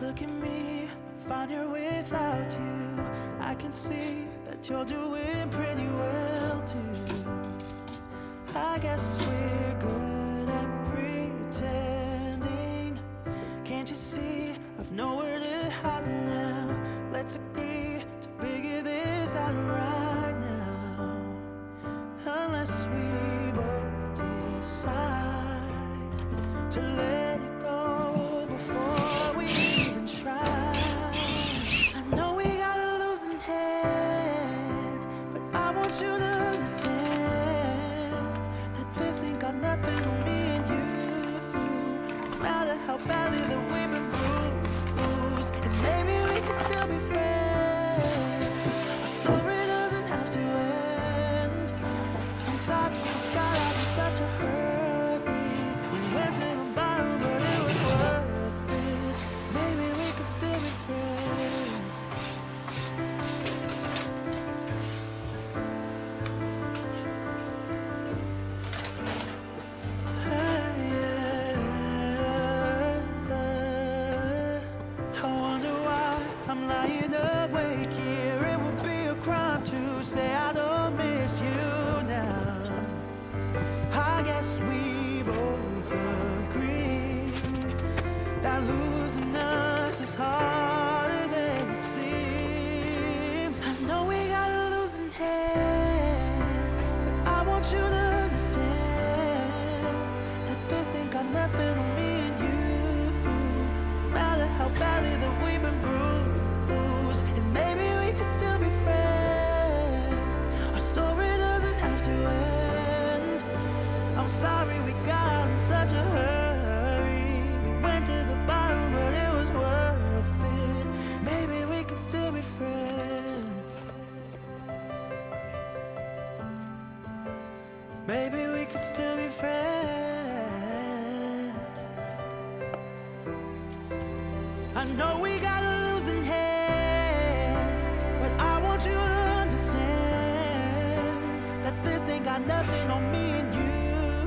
Look at me, I'm fine here without you. I can see that you're doing pretty well too. I guess we're good at pretending. Can't you see I've nowhere to hide now? Let's agree to figure this out right now. Unless we both decide to let it go before we even try. I know we got a losing head, but I want you to understand that this ain't got nothing on me and you. No matter how badly that we've been bruised, and maybe we can still be friends. Our story doesn't have to end. I'm sorry we got out in such a hurry. We went to the bottom, but it was worth it. Maybe we could still be friends. I wonder why I'm lying awake here. It would be a crime to say I don't miss you now. I guess we both agree that losing us is harder than it seems. I know we got a losing hand, but I want you to understand that this ain't got nothing on me and you. No matter how badly that we've been bruised, and maybe we can still be friends. Our story doesn't have to end. I'm sorry we got in such a hurry. We went to the bottom, but it was worth it. Maybe we could still be friends. Maybe we could still be friends. I know we got a losing hand, but I want you to understand that this ain't got nothing on me and you.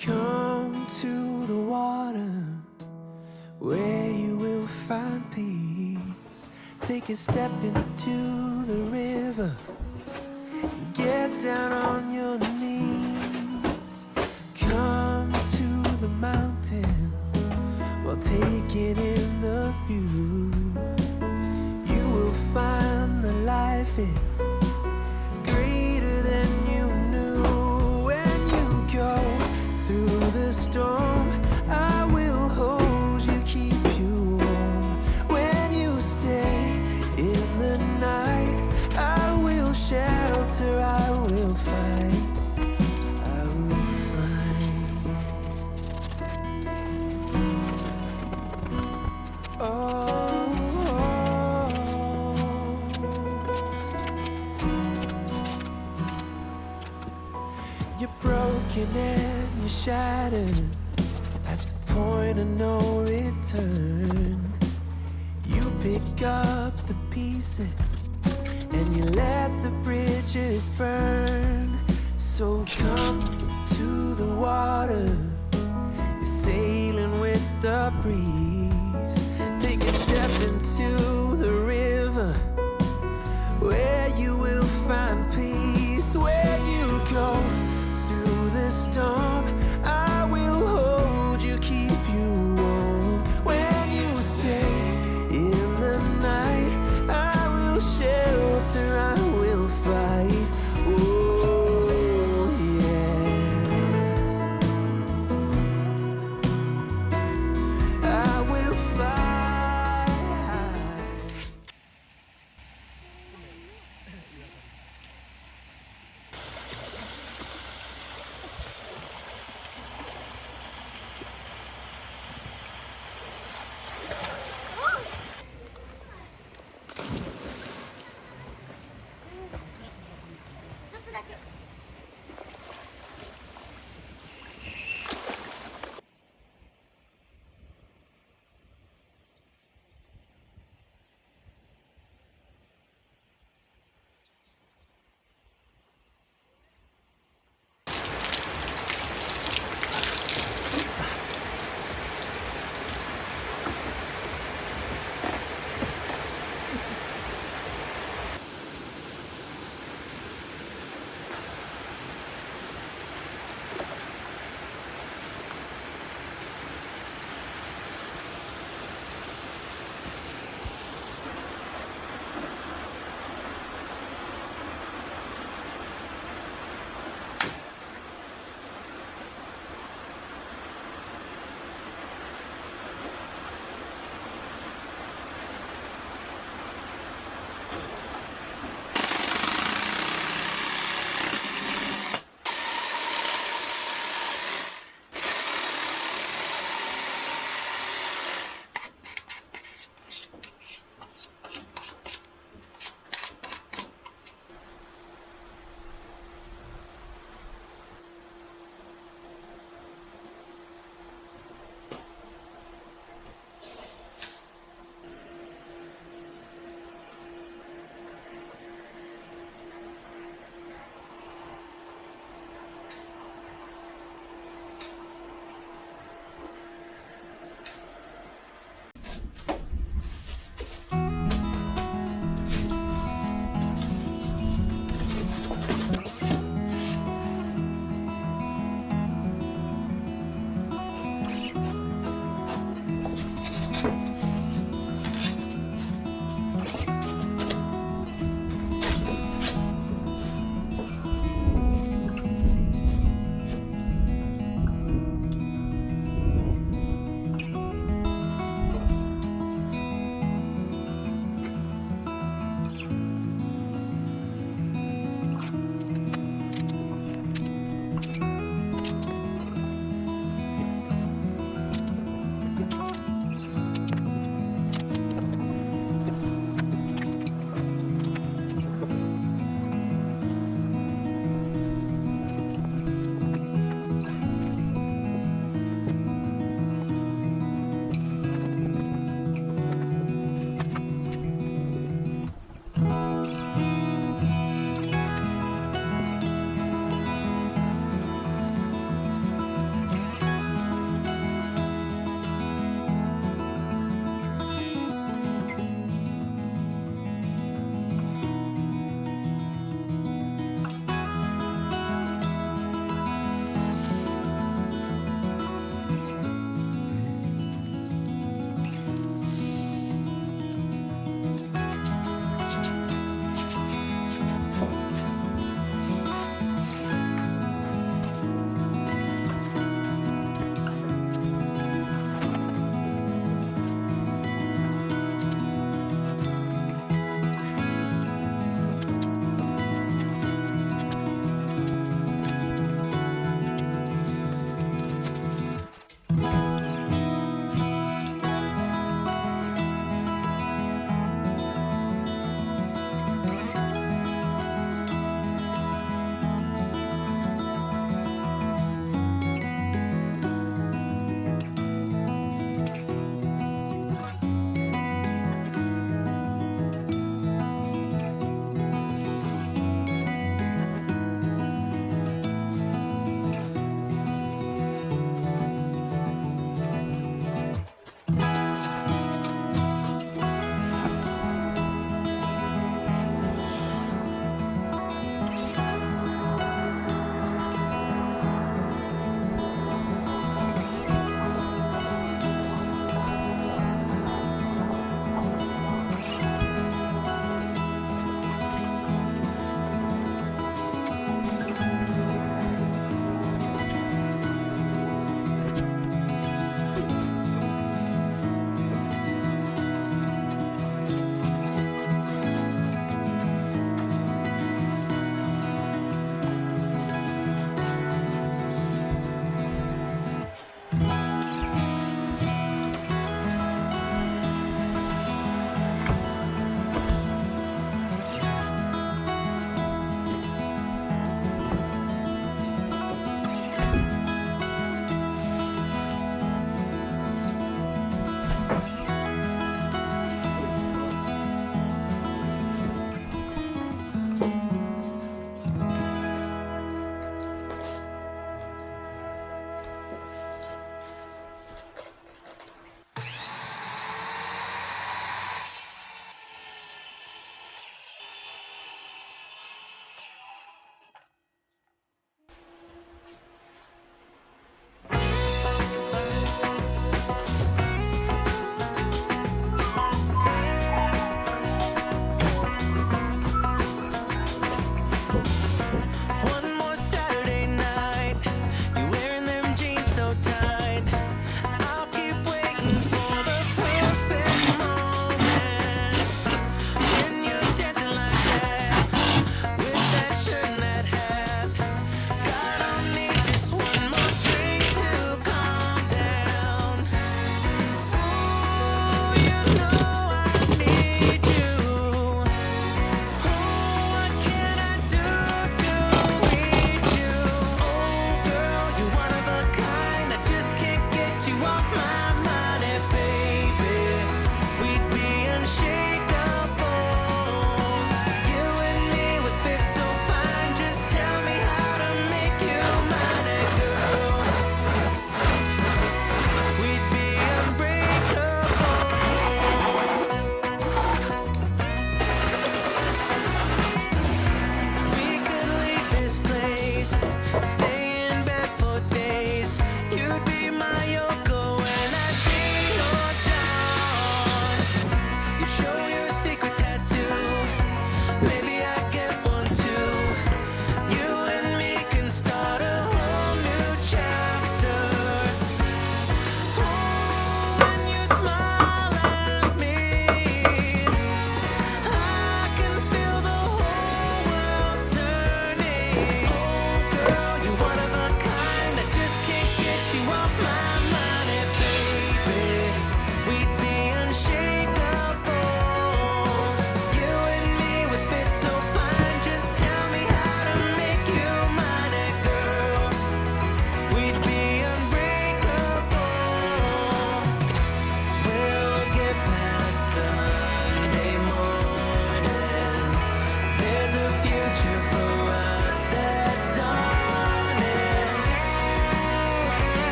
Come to the water where you will find peace. Take a step into the river. Get down on your knees. Come to the mountain while taking in the view. You will find that life is greater than you knew. When you go through the storm, I will hold you, keep you warm. When you stay in the night, I will shelter, I will fight, I will fight. You're broken and you're shattered at the point of no return. You pick up the pieces and you let the bridges burn. So come to the water, you're sailing with the breeze. Take a step into the river where